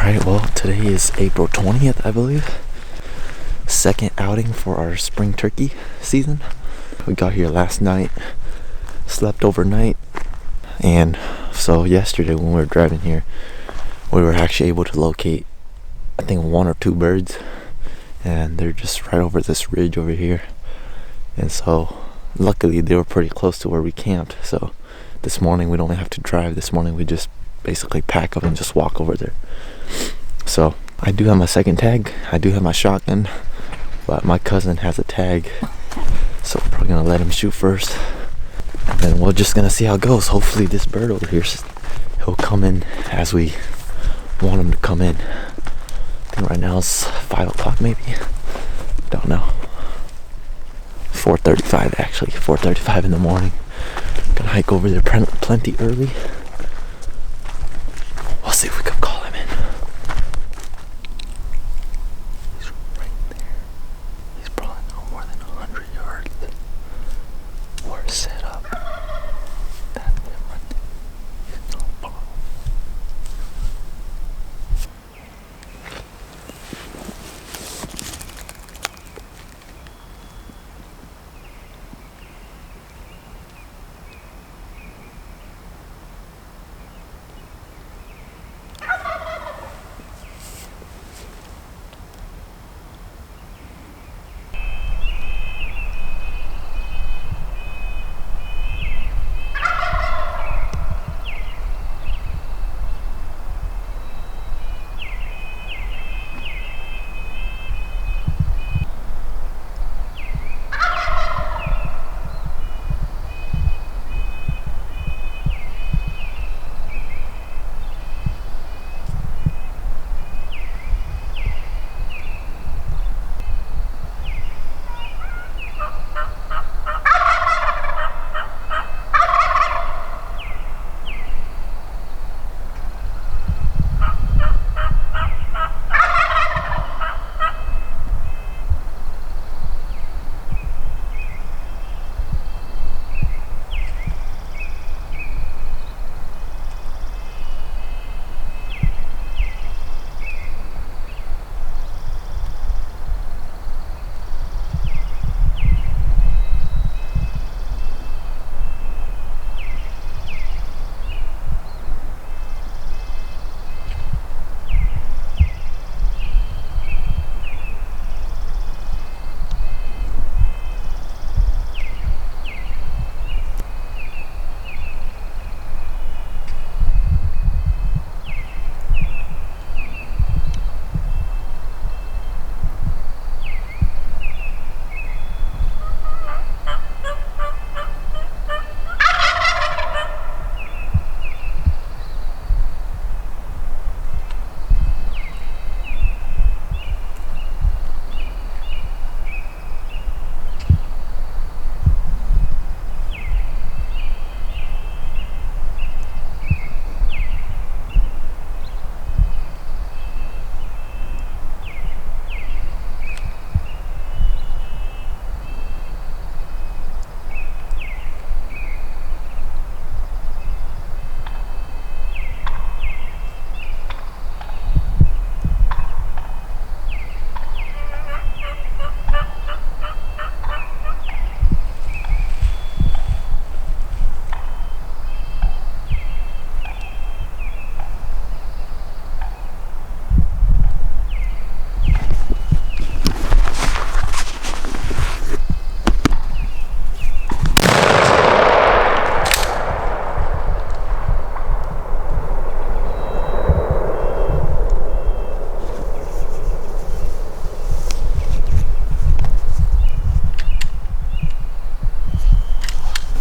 Alright, well, today is April 20th, I believe. Second outing for our spring turkey season. We got here last night, slept overnight, and so yesterday when we were driving here, we were actually able to locate, I think, 1 or 2 birds, and they're just right over this ridge over here. And so luckily they were pretty close to where we camped, so this morning we don't have to drive. This morning we just basically pack up and just walk over there. So I do have my second tag, I do have my shotgun, but my cousin has a tag, so we're probably gonna let him shoot first, and then we're just gonna see how it goes. Hopefully this bird over here, he'll come in as we want him to come in. I think right now it's 5 o'clock maybe, don't know. 4:35 actually, 4:35 in the morning. Gonna hike over there plenty early. We'll see if we can call him in. He's right there. He's probably no more than 100 yards. We're set up. That's him right there. He's not far.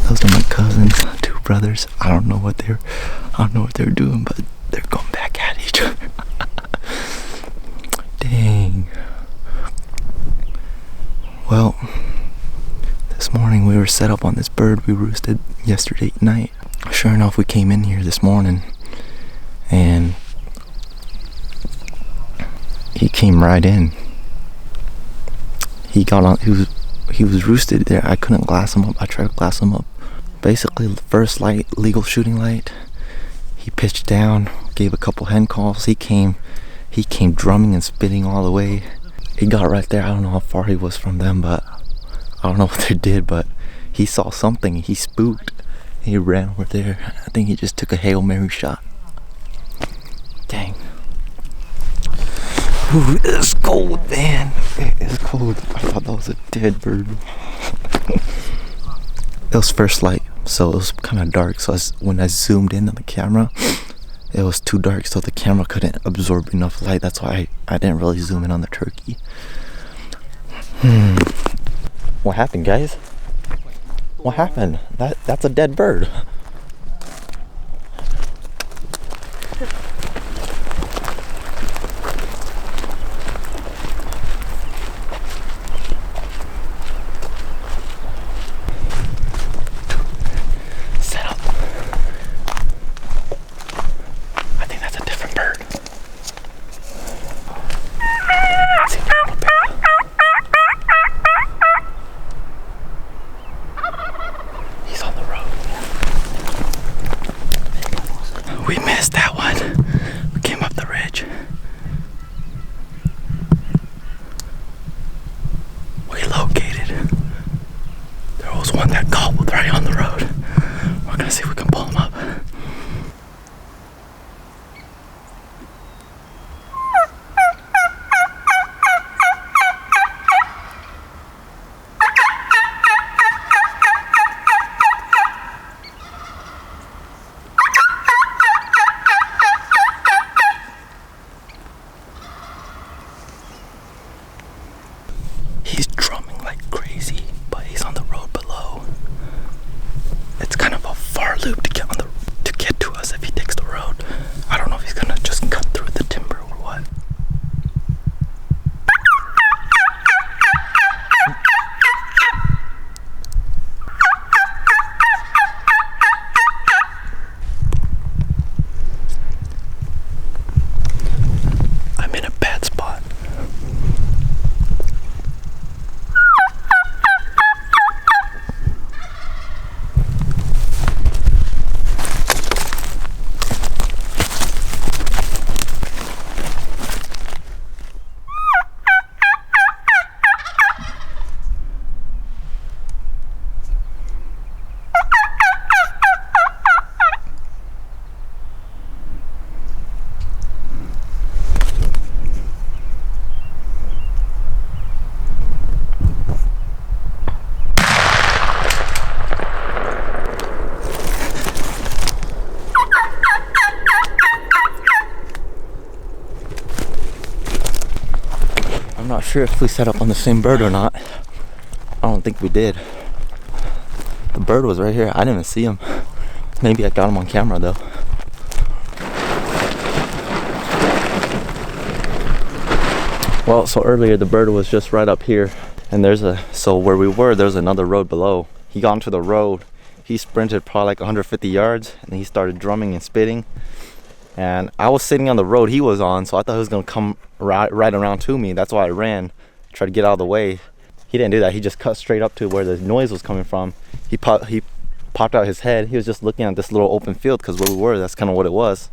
Those are my cousins, 2 brothers. I don't know what they're doing, but they're going back at each other. Dang. Well, this morning we were set up on this bird we roosted yesterday night. Sure enough, we came in here this morning and he came right in. He got on, he was roosted there. I couldn't glass him up. I tried to glass him up. Basically, the first light, legal shooting light, he pitched down, gave a couple hen calls. He came He came drumming and spitting all the way. He got right there. I don't know how far he was from them, but I don't know what they did, but he saw something. He spooked. He ran over there. I think he just took a Hail Mary shot. Dang. Ooh, it's cold, man. It's cold. I thought that was a dead bird. It was first light, so it was kind of dark. So when I zoomed in on the camera, it was too dark, so the camera couldn't absorb enough light. That's why I didn't really zoom in on the turkey. What happened, guys? What happened? That's a dead bird. We missed that one. We came up the ridge. We located. There was one that gobbled right on the road. We're gonna see if we can pull him up. He's drumming like crazy, but he's on the road below. It's kind of a far loop to get to us if he takes the road. I don't know if he's gonna just cut through the timber or what. I'm in a bad spot. I'm not sure if we set up on the same bird or not. I don't think we did. The bird was right here. I didn't even see him. Maybe I got him on camera though. Well, so earlier the bird was just right up here, and so where we were, there's another road below. He got onto the road. He sprinted probably like 150 yards, and he started drumming and spitting. And I was sitting on the road he was on, so I thought he was gonna come right around to me. That's why I ran, tried to get out of the way. He didn't do that. He just cut straight up to where the noise was coming from. He popped out his head. He was just looking at this little open field, because where we were, that's kind of what it was.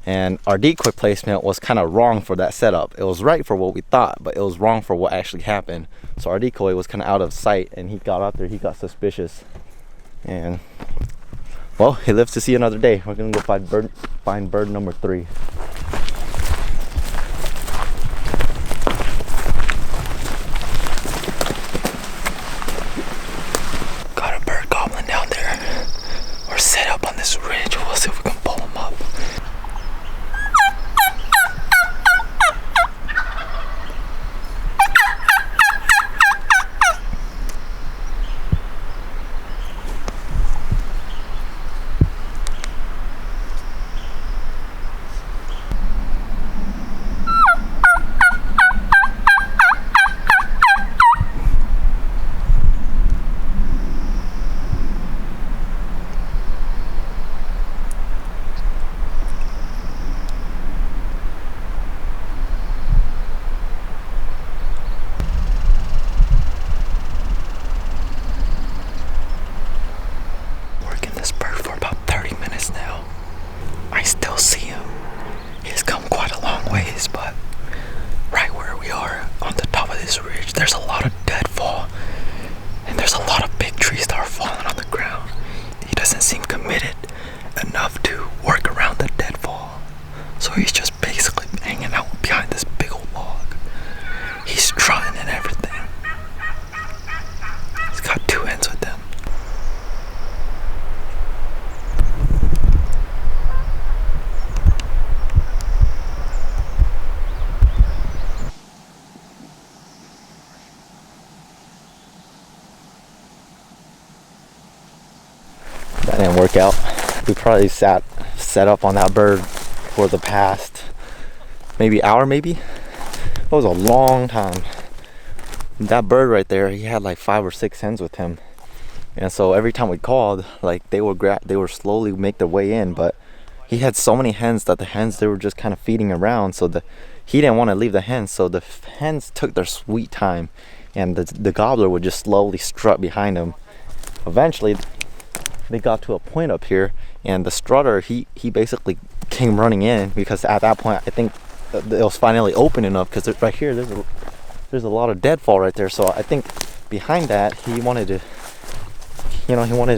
And our decoy placement was kind of wrong for that setup. It was right for what we thought, but it was wrong for what actually happened. So our decoy was kind of out of sight, and he got out there. He got suspicious, and well, he lives to see another day. We're gonna go find bird number 3. Got a bird gobbling down there. We're set up on this ridge. We'll see if we can pull him up. there's a lot of deadfall, and there's a lot of big trees that are falling on the ground. He doesn't seem committed enough to work around the deadfall, so he's just basically hanging out behind this big old log. He's strutting and everything. He's got two hens with him. That didn't work out. We probably set up on that bird for the past maybe hour, maybe. It was a long time. That bird right there, he had like 5 or 6 hens with him, and so every time we called, like they would slowly make their way in, but he had so many hens that the hens, they were just kind of feeding around, so he didn't want to leave the hens, so the hens took their sweet time, and the gobbler would just slowly strut behind him. Eventually they got to a point up here, and the strutter, he basically came running in, because at that point I think it was finally open enough, because right here there's a lot of deadfall right there, so I think behind that he wanted to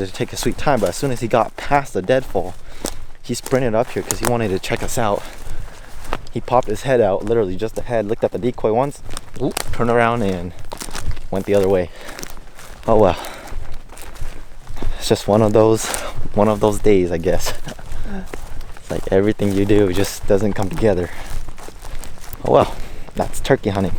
take a sweet time. But as soon as he got past the deadfall, he sprinted up here because he wanted to check us out. He popped his head out, literally just the head, looked at the decoy once, turned around and went the other way. Oh well, it's just one of those days, I guess. It's like everything you do just doesn't come together. Oh well, that's turkey hunting.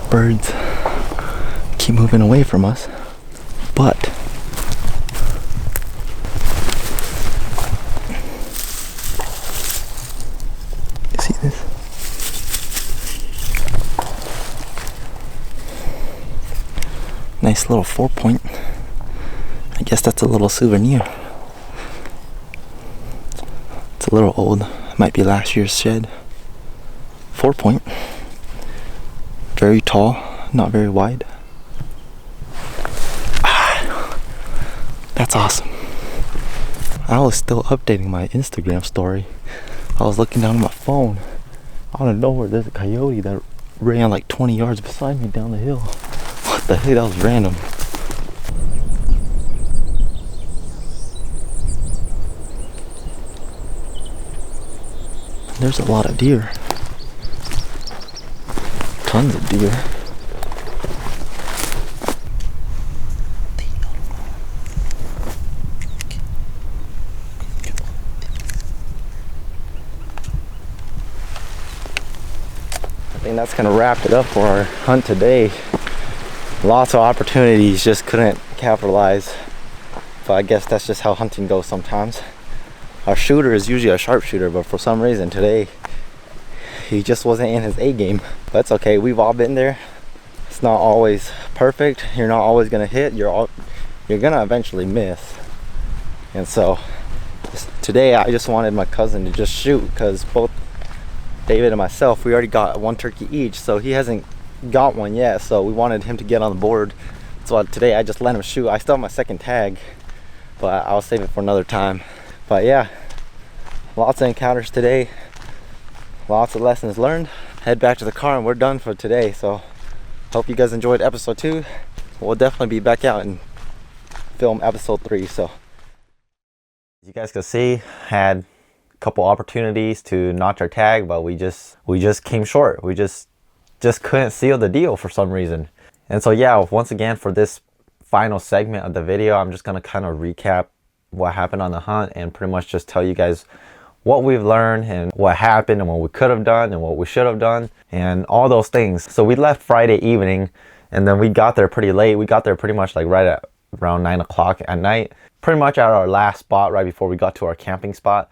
Birds keep moving away from us, but you see this? Nice little 4-point. I guess that's a little souvenir. It's a little old. Might be last year's shed. 4-point. Very tall, not very wide. That's awesome. I was still updating my Instagram story. I was looking down at my phone. Out of nowhere, there's a coyote that ran like 20 yards beside me down the hill. What the heck? That was random. There's a lot of deer. Tons of deer. I think that's gonna wrap it up for our hunt today. Lots of opportunities, just couldn't capitalize. But I guess that's just how hunting goes sometimes. Our shooter is usually a sharpshooter, but for some reason today he just wasn't in his A game. But it's okay, we've all been there. It's not always perfect. You're not always gonna hit. You're gonna eventually miss. And so today I just wanted my cousin to just shoot, because both David and myself, we already got one turkey each, so he hasn't got one yet, so we wanted him to get on the board. So today I just let him shoot. I still have my second tag, but I'll save it for another time. But yeah, lots of encounters today, lots of lessons learned. Head back to the car and we're done for today. So hope you guys enjoyed episode 2. We'll definitely be back out and film episode 3. So as you guys can see, had couple opportunities to notch our tag, but we just came short. We just couldn't seal the deal for some reason. And so yeah, once again, for this final segment of the video, I'm just gonna kind of recap what happened on the hunt and pretty much just tell you guys what we've learned and what happened and what we could have done and what we should have done and all those things. So we left Friday evening, and then we got there pretty late. We got there pretty much like right at around 9 o'clock at night, pretty much at our last spot right before we got to our camping spot.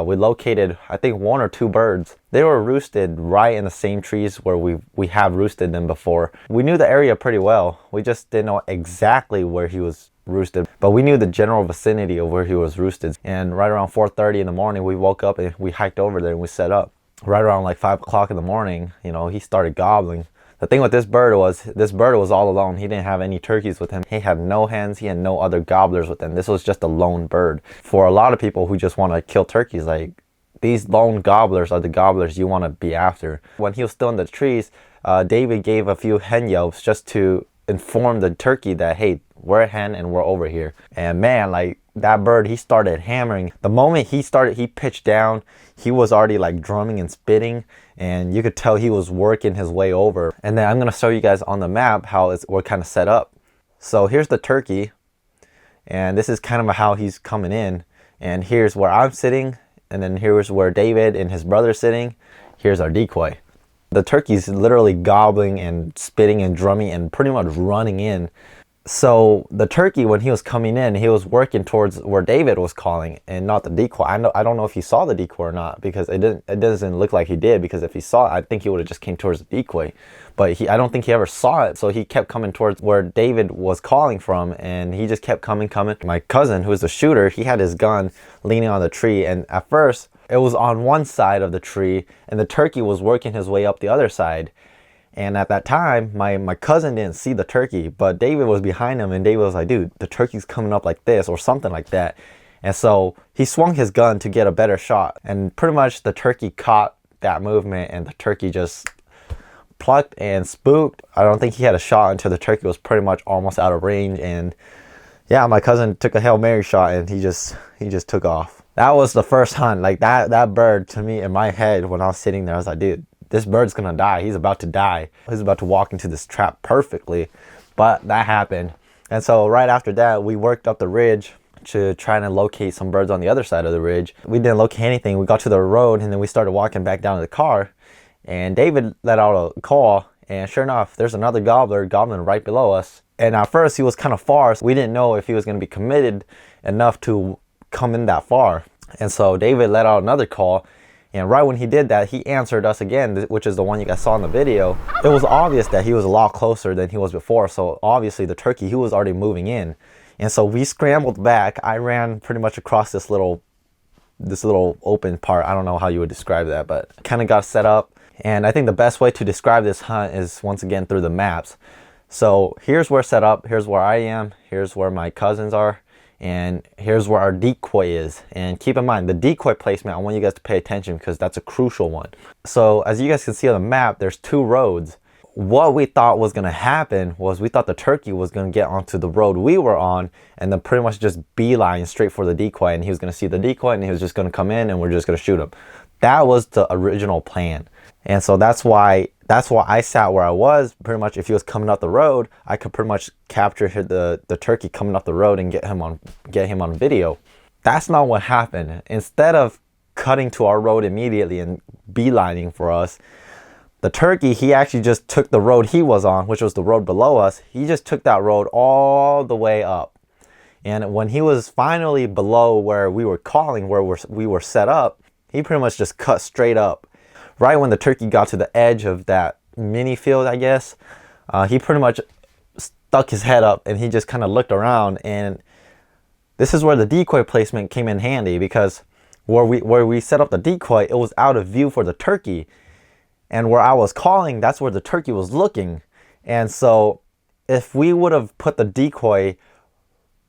We located, I think, 1 or 2 birds. They were roosted right in the same trees where we have roosted them before. We knew the area pretty well. We just didn't know exactly where he was roosted, but we knew the general vicinity of where he was roosted. And right around 4:30 in the morning, we woke up and we hiked over there and we set up. Right around like 5 o'clock in the morning, you know, he started gobbling. The thing with this bird was all alone. He didn't have any turkeys with him. He had no hens. He had no other gobblers with him. This was just a lone bird. For a lot of people who just want to kill turkeys, like, these lone gobblers are the gobblers you want to be after. When he was still in the trees, David gave a few hen yelps just to inform the turkey that, hey, we're a hen and we're over here. And man, like, that bird, he started hammering. The moment he pitched down, he was already like drumming and spitting, and you could tell he was working his way over. And then I'm gonna show you guys on the map how we're kind of set up. So here's the turkey, and this is kind of how he's coming in. And here's where I'm sitting, and then here's where David and his brother's sitting. Here's our decoy. The turkey's literally gobbling and spitting and drumming and pretty much running in. So the turkey, when he was coming in, he was working towards where David was calling and not the decoy. I don't know if he saw the decoy or not, because it doesn't look like he did, because if he saw it, I think he would have just came towards the decoy. But I don't think he ever saw it, so he kept coming towards where David was calling from, and he just kept coming. My cousin, who was the shooter, he had his gun leaning on the tree, and at first it was on one side of the tree and the turkey was working his way up the other side. And at that time, my cousin didn't see the turkey, but David was behind him, and David was like, dude, the turkey's coming up like this or something like that. And so he swung his gun to get a better shot, and pretty much the turkey caught that movement, and the turkey just plucked and spooked. I don't think he had a shot until the turkey was pretty much almost out of range. And yeah, my cousin took a Hail Mary shot and he just took off. That was the first hunt. Like, that bird, to me, in my head, when I was sitting there, I was like, dude, this bird's gonna die. He's about to die. He's about to walk into this trap perfectly. But that happened. And so right after that, we worked up the ridge to try to locate some birds on the other side of the ridge. We didn't locate anything. We got to the road, and then we started walking back down to the car, and David let out a call, and sure enough, there's another gobbler gobbling right below us. And at first he was kind of far, so we didn't know if he was going to be committed enough to come in that far. And so David let out another call, and right when he did that, he answered us again, which is the one you guys saw in the video. It was obvious that he was a lot closer than he was before, so obviously the turkey, he was already moving in. And so we scrambled back. I ran pretty much across this little open part. I don't know how you would describe that, but kind of got set up. And I think the best way to describe this hunt is once again through the maps. So here's where set up, here's where I am, here's where my cousins are, and here's where our decoy is. And keep in mind, the decoy placement, I want you guys to pay attention because that's a crucial one. So as you guys can see on the map, there's 2 roads. What we thought was going to happen was we thought the turkey was going to get onto the road we were on and then pretty much just beeline straight for the decoy, and he was going to see the decoy and he was just going to come in and we're just going to shoot him. That was the original plan. And so that's why I sat where I was. Pretty much if he was coming up the road, I could pretty much capture the turkey coming up the road and get him on video. That's not what happened. Instead of cutting to our road immediately and beelining for us, the turkey, he actually just took the road he was on, which was the road below us. He just took that road all the way up. And when he was finally below where we were calling, where we were set up, he pretty much just cut straight up. Right when the turkey got to the edge of that mini field, I guess, he pretty much stuck his head up and he just kind of looked around. And this is where the decoy placement came in handy, because where we set up the decoy, it was out of view for the turkey. And where I was calling, that's where the turkey was looking. And so if we would have put the decoy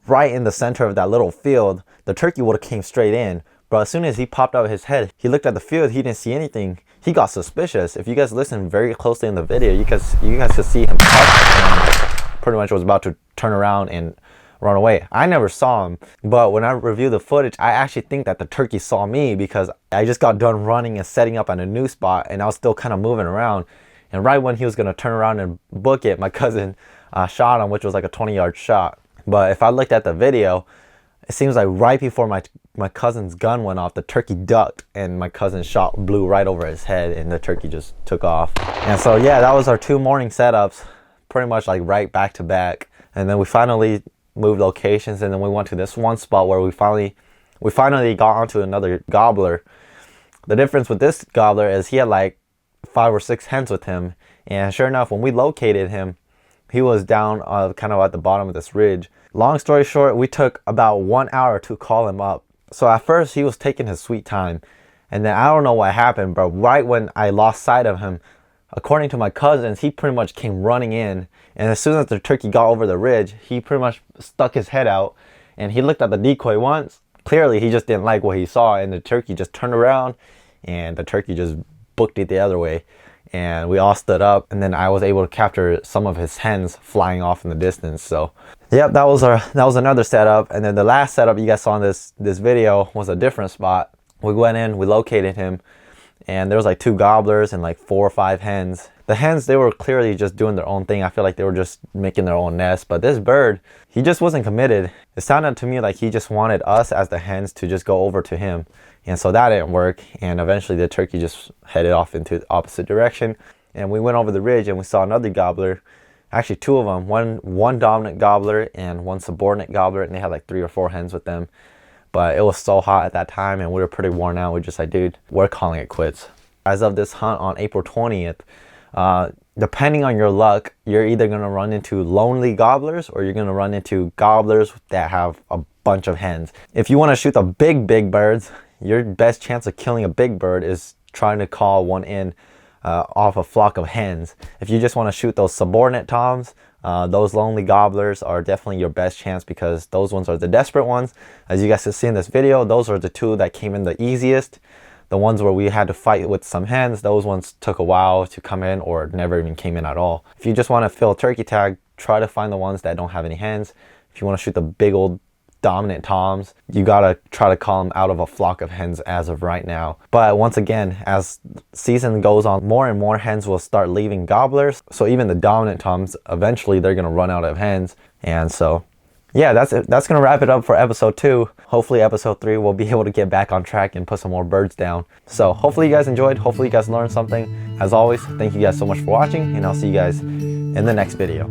right in the center of that little field, the turkey would have came straight in. But as soon as he popped out his head, he looked at the field, he didn't see anything. He got suspicious. If you guys listen very closely in the video, you guys could see him touch and pretty much was about to turn around and run away. I never saw him, but when I review the footage, I actually think that the turkey saw me because I just got done running and setting up at a new spot, and I was still kind of moving around. And right when he was gonna turn around and book it, my cousin shot him, which was like a 20-yard shot. But if I looked at the video, it seems like right before my cousin's gun went off, the turkey ducked, and my cousin's shot blew right over his head, and the turkey just took off. And so yeah, that was our 2 morning setups, pretty much like right back to back. And then we finally moved locations, and then we went to this one spot where we finally got onto another gobbler. The difference with this gobbler is he had like 5 or 6 hens with him, and sure enough, when we located him, he was down kind of at the bottom of this ridge. Long story short, we took about 1 hour to call him up. So at first he was taking his sweet time, and then I don't know what happened, but right when I lost sight of him, according to my cousins, he pretty much came running in, and as soon as the turkey got over the ridge, he pretty much stuck his head out, and he looked at the decoy once. Clearly he just didn't like what he saw, and the turkey just turned around, and the turkey just booked it the other way. And we all stood up, and then I was able to capture some of his hens flying off in the distance. So yep, that was another setup. And then the last setup you guys saw in this video was a different spot. We went in, we located him, and there was like 2 gobblers and like 4 or 5 hens. The hens, they were clearly just doing their own thing. I feel like they were just making their own nest. But this bird, he just wasn't committed. It sounded to me like he just wanted us as the hens to just go over to him. And so that didn't work. And eventually the turkey just headed off into the opposite direction. And we went over the ridge and we saw another gobbler. Actually 2 of them. One dominant gobbler and 1 subordinate gobbler. And they had like 3 or 4 hens with them. But it was so hot at that time and we were pretty worn out. We just like, dude, we're calling it quits. As of this hunt on April 20th, depending on your luck, you're either going to run into lonely gobblers or you're going to run into gobblers that have a bunch of hens. If you want to shoot the big birds, your best chance of killing a big bird is trying to call one in off a flock of hens. If you just want to shoot those subordinate toms, those lonely gobblers are definitely your best chance because those ones are the desperate ones. As you guys can see in this video, those are the 2 that came in the easiest. The ones where we had to fight with some hens, those ones took a while to come in or never even came in at all. If you just want to fill a turkey tag, try to find the ones that don't have any hens. If you want to shoot the big old dominant toms, you gotta try to call them out of a flock of hens as of right now. But once again, as season goes on, more and more hens will start leaving gobblers. So even the dominant toms, eventually they're gonna run out of hens. And so yeah, that's gonna wrap it up for episode 2. Hopefully episode 3 we'll be able to get back on track and put some more birds down. So hopefully you guys enjoyed, hopefully you guys learned something. As always, thank you guys so much for watching, and I'll see you guys in the next video.